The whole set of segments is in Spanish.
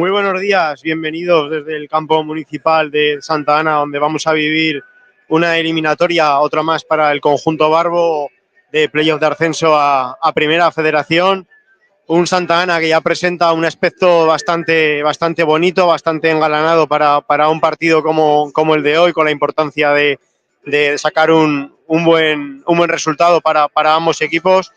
Muy buenos días, bienvenidos desde el campo municipal de Santa Ana, donde vamos a vivir una eliminatoria, otra más para el conjunto Barbo de playoff de ascenso a Primera Federación. Un Santa Ana que ya presenta un aspecto bastante bonito, bastante engalanado para un partido como el de hoy, con la importancia de sacar un buen resultado para ambos equipos.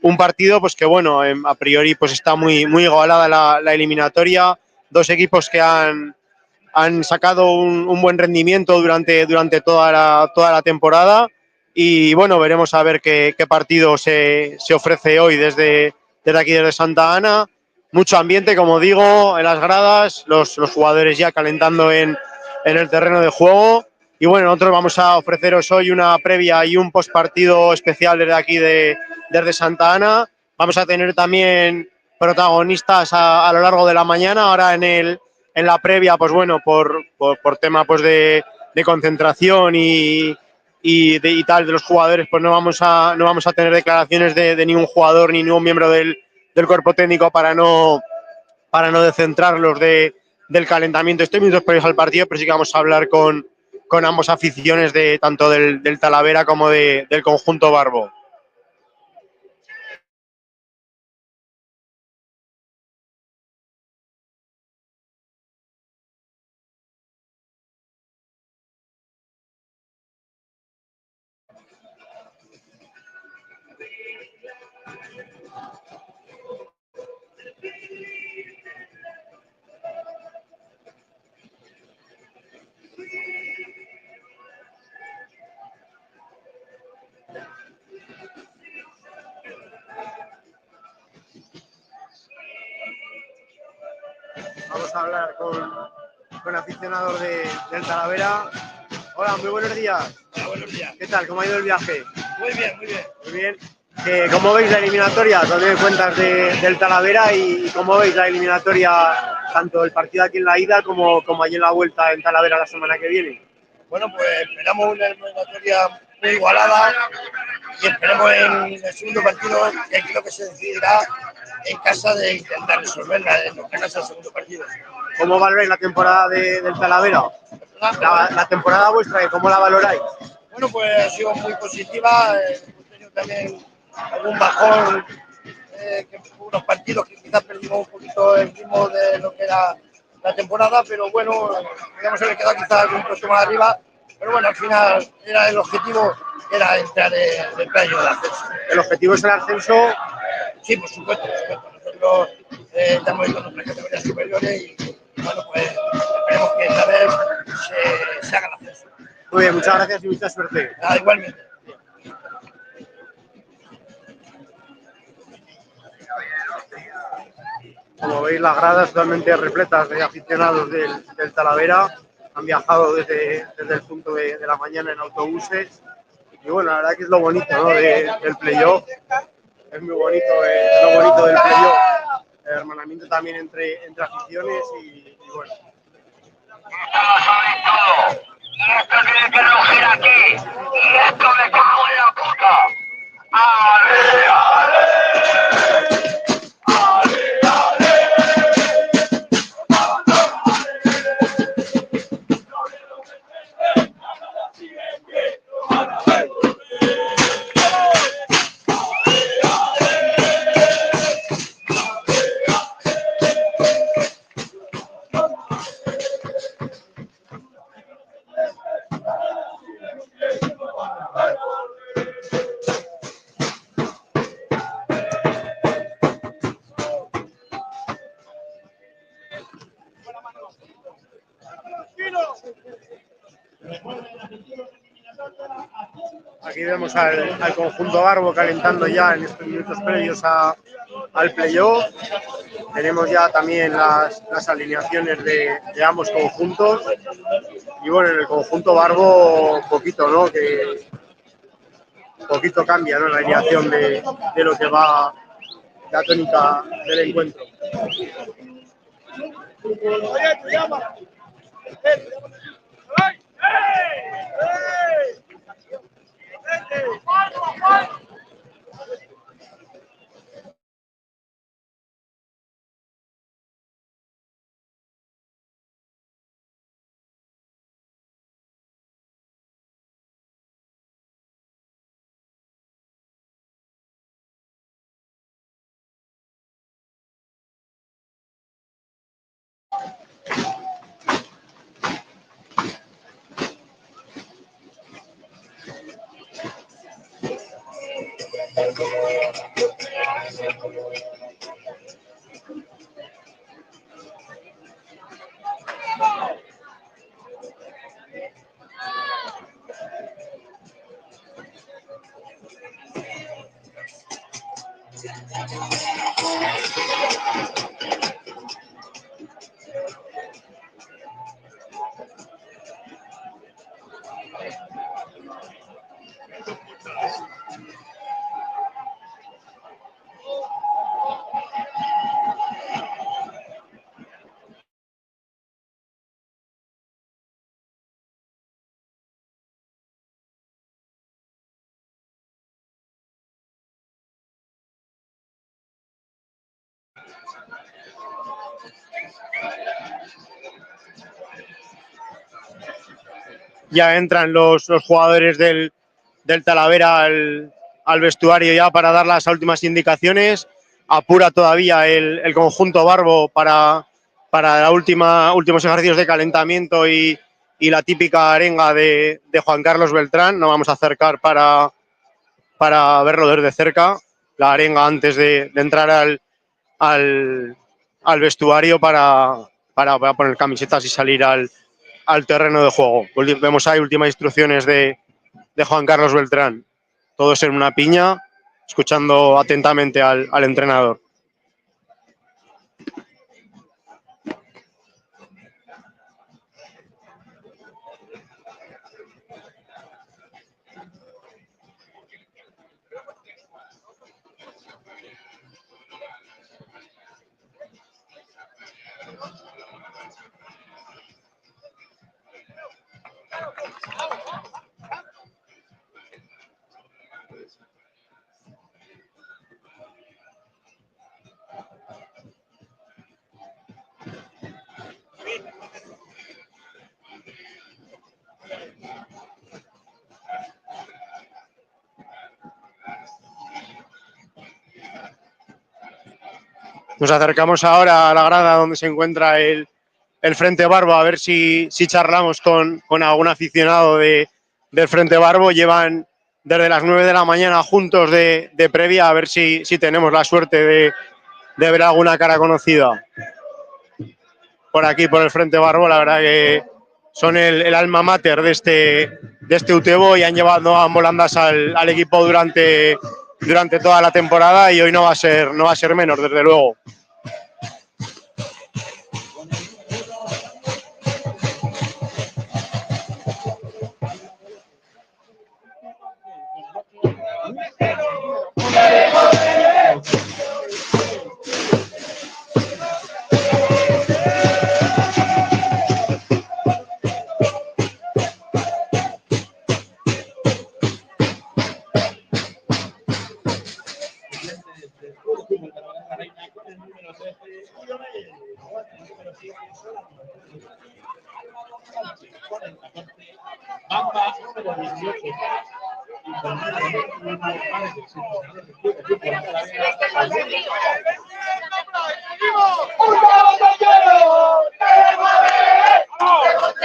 Un partido pues que bueno, a priori pues está muy igualada la eliminatoria, dos equipos que han sacado un buen rendimiento durante toda la temporada y bueno, veremos a ver qué partido se ofrece hoy desde aquí, desde Santa Ana. Mucho ambiente, como digo, en las gradas, los jugadores ya calentando en el terreno de juego. Y bueno, nosotros vamos a ofreceros hoy una previa y un postpartido especial desde aquí, desde Santa Ana. Vamos a tener también protagonistas a lo largo de la mañana. Ahora en la previa, pues bueno, por tema pues de concentración y tal de los jugadores, pues no vamos a tener declaraciones de ningún jugador ni ningún miembro del cuerpo técnico para no descentrarlos del calentamiento. Estoy minutos previos al partido, pero sí que vamos a hablar con ambos aficiones, tanto del Talavera como del conjunto Barbo. Vamos a hablar con aficionados del Talavera. Hola, muy buenos días. Hola, buenos días. ¿Qué tal? ¿Cómo ha ido el viaje? Muy bien, muy bien. Muy bien. ¿Cómo veis la eliminatoria? ¿Dónde cuentas del Talavera y cómo veis la eliminatoria, tanto el partido aquí en la ida como allí en la vuelta en Talavera la semana que viene? Bueno, pues esperamos una eliminatoria muy igualada y esperemos en el segundo partido, que creo que se decidirá en casa, de intentar resolverla en nuestra casa el segundo partido. ¿Cómo valoráis la temporada del Talavera? La temporada vuestra, ¿cómo la valoráis? Bueno, pues ha sido muy positiva. Hemos tenido también algún bajón, que unos partidos que quizás perdimos un poquito el ritmo de lo que era la temporada, pero bueno, podríamos haber quedado quizás algún puesto más arriba, pero bueno, al final era el objetivo, era entrar en el playo de ascenso. ¿El objetivo es el ascenso? Sí, por supuesto, por supuesto. Nosotros estamos en nuestras categorías superiores y bueno, pues esperemos que esta vez se haga el ascenso. Muy bien, muchas gracias y mucha suerte. Nada, igualmente. Como veis, las gradas totalmente repletas de aficionados del Talavera. Han viajado desde el punto de la mañana en autobuses. Y bueno, la verdad que es lo bonito, ¿no? del playoff. Es muy bonito, lo bonito del playoff. El hermanamiento también entre aficiones y bueno. Esto lo sabéis todo. Y esto tiene que rugir aquí. Y esto me cago en la puta. ¡Ale, ale! Aquí vemos al conjunto Barbo calentando ya en estos minutos previos al playoff. Tenemos ya también las alineaciones de ambos conjuntos. Y bueno, en el conjunto Barbo, poquito, ¿no? Que poquito cambia, ¿no? La alineación de lo que va la tónica del encuentro. Oye, te llama. Ya entran los jugadores del Talavera al vestuario ya para dar las últimas indicaciones. Apura todavía el conjunto Barbo para últimos ejercicios de calentamiento y la típica arenga de Juan Carlos Beltrán. Nos vamos a acercar para verlo desde cerca. La arenga antes de entrar al vestuario para poner camisetas y salir al terreno de juego. Vemos ahí últimas instrucciones de Juan Carlos Beltrán. Todos en una piña, escuchando atentamente al entrenador. Nos acercamos ahora a la grada donde se encuentra el Frente Barbo a ver si charlamos con algún aficionado del Frente Barbo. Llevan desde las 9 de la mañana juntos de previa, a ver si tenemos la suerte de ver alguna cara conocida por aquí, por el Frente Barbo. La verdad que son el alma mater de este Utebo y han llevado a volandas al equipo durante toda la temporada, y hoy no va a ser menos, desde luego.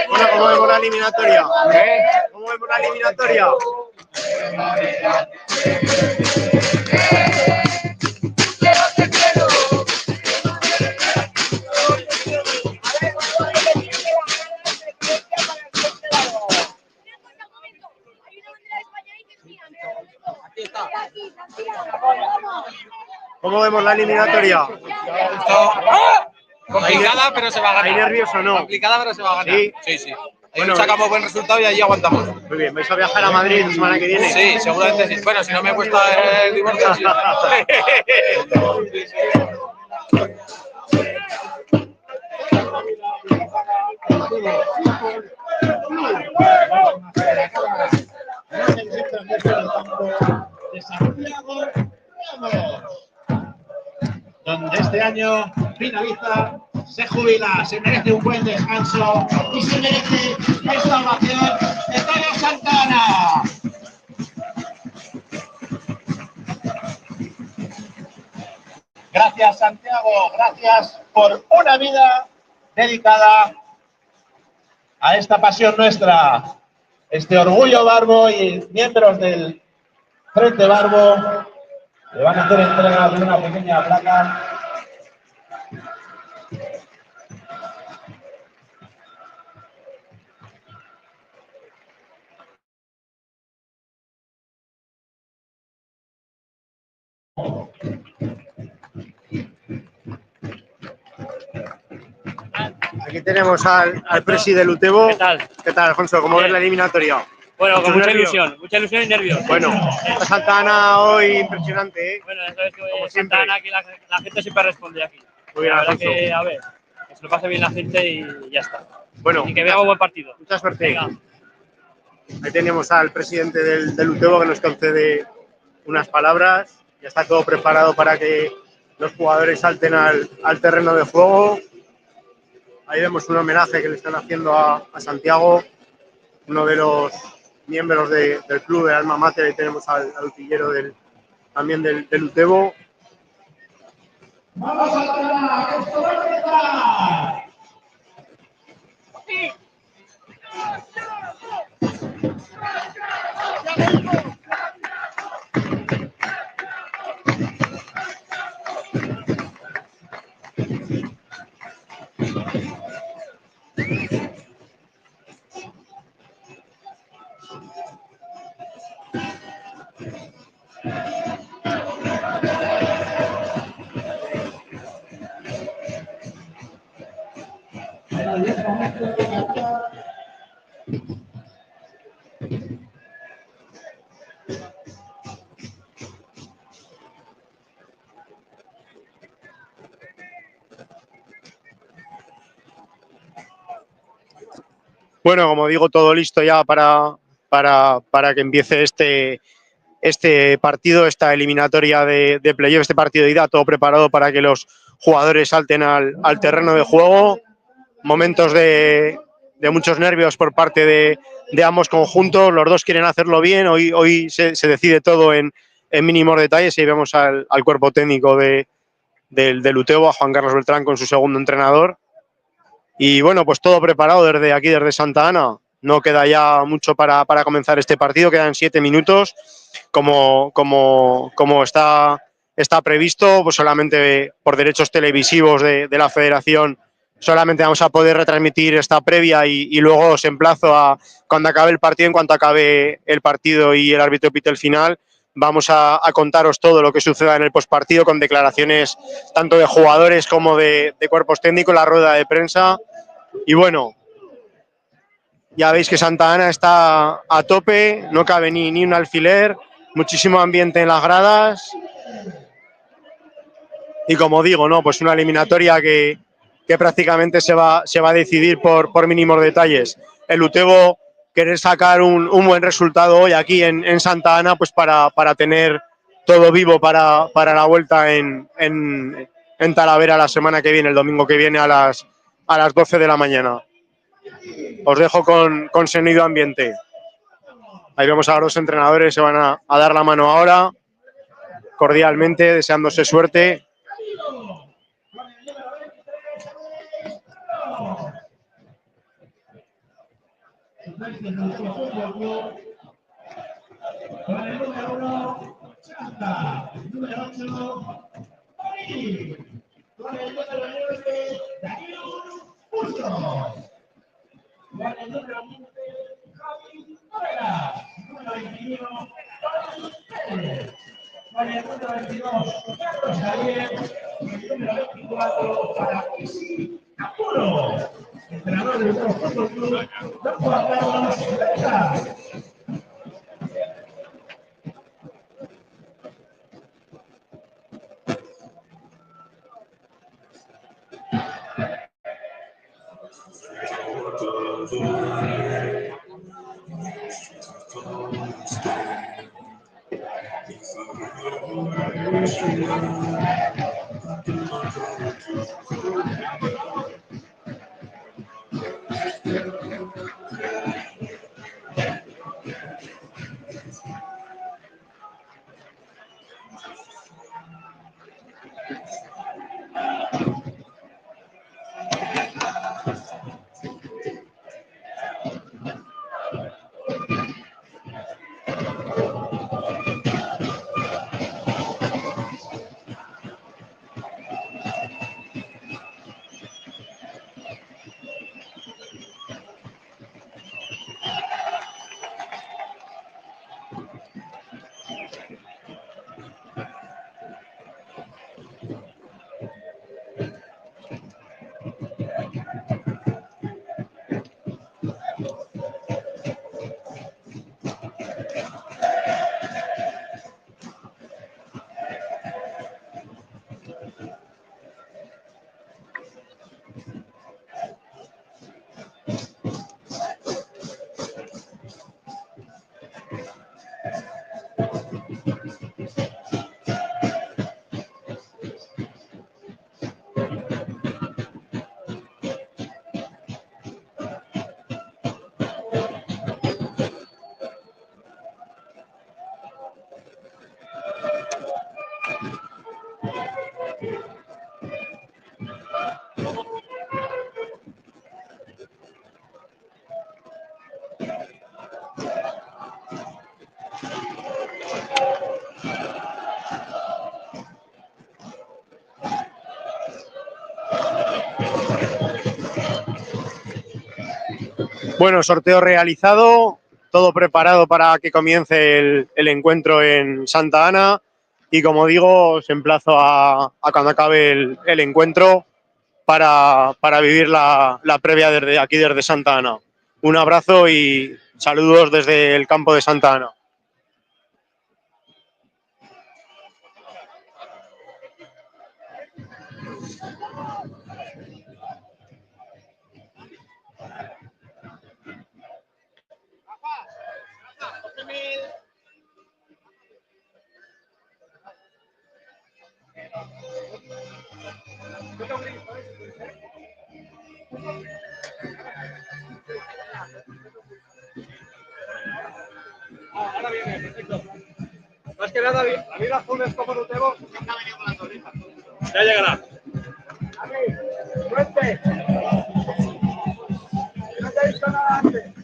Bueno, ¿cómo vemos la eliminatoria? ¿Cómo vemos la eliminatoria? ¿Cómo vemos la eliminatoria? Complicada, pero se va a ganar. ¿Hay nervios o no? Complicada, pero se va a ganar. Sí. Sí, sí. Bueno, sacamos buen resultado y allí aguantamos. Muy bien, ¿vais a viajar a Madrid la semana que viene? Sí, seguramente sí. Bueno, si no me cuesta el divorcio, sí. Donde este año finaliza, se jubila, se merece un buen descanso y se merece esta ovación de Toyo Santana. Gracias, Santiago, gracias por una vida dedicada a esta pasión nuestra, este orgullo Barbo y miembros del Frente Barbo Le van a hacer entrega de una pequeña placa. Aquí tenemos al presi del Utebo. ¿Qué tal? ¿Qué tal, Alfonso? ¿Cómo ves la eliminatoria? Bueno, con mucha nervios? ilusión y nervios. Bueno, esta Santa Ana hoy impresionante, ¿eh? Bueno, ya sabes que Como Santa siempre. Ana, aquí la gente siempre responde aquí. Muy bien, La verdad Alfonso. que, a ver, que se lo pase bien la gente y ya está. Bueno, Y que veamos buen partido. mucha suerte. Venga. Ahí tenemos al presidente del Utebo que nos concede unas palabras. Ya está todo preparado para que los jugadores salten al terreno de juego. Ahí vemos un homenaje que le están haciendo a Santiago, uno de los miembros del club de Alma Mater. Ahí tenemos al utillero también del Utebo. ¡Vamos a ganar! ¡Esto va a empezar! Bueno, como digo, todo listo ya para que empiece este partido, esta eliminatoria de playoff, este partido de ida, todo preparado para que los jugadores salten al terreno de juego. Momentos de muchos nervios por parte de ambos conjuntos. Los dos quieren hacerlo bien. Hoy se decide todo en mínimos detalles y vemos al cuerpo técnico del Utebo, a Juan Carlos Beltrán con su segundo entrenador. Y bueno, pues todo preparado desde aquí, desde Santa Ana. No queda ya mucho para comenzar este partido, quedan 7 minutos. Como está previsto, pues solamente por derechos televisivos de la federación, solamente vamos a poder retransmitir esta previa y luego os emplazo a cuando acabe el partido, en cuanto acabe el partido y el árbitro pite el final, vamos a contaros todo lo que suceda en el postpartido con declaraciones tanto de jugadores como de cuerpos técnicos, la rueda de prensa. Y bueno, ya veis que Santa Ana está a tope, no cabe ni un alfiler, muchísimo ambiente en las gradas. Y como digo, ¿no? Pues una eliminatoria que prácticamente se va a decidir por mínimos detalles. El Utebo querer sacar un buen resultado hoy aquí en Santa Ana, pues para tener todo vivo para la vuelta en Talavera la semana que viene, el domingo que viene a las 12 de la mañana. Os dejo con sonido ambiente. Ahí vemos a los dos entrenadores, se van a dar la mano ahora, cordialmente, deseándose suerte. Con el número 1, Chanta. El número 8, Ori. Con el número 9, Daniel Bustos. Con el número 15, Javi Torres. Número 21, Tony Pérez. Con el número 22, Carlos Javier. Y el número 24, para Isi Apuro. Entrenador del Fútbol Club, don Juan Carlos Beltrán. Bueno, sorteo realizado, todo preparado para que comience el encuentro en Santa Ana y como digo, os emplazo a cuando acabe el encuentro para vivir la previa desde aquí, desde Santa Ana. Un abrazo y saludos desde el campo de Santa Ana. Ahora viene, perfecto. Más que nada, a mí la azul es como no tengo. Ya llegará. A mí, suerte. No te he visto nada antes.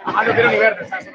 Ah, no quiero ni verte, ¿sabes?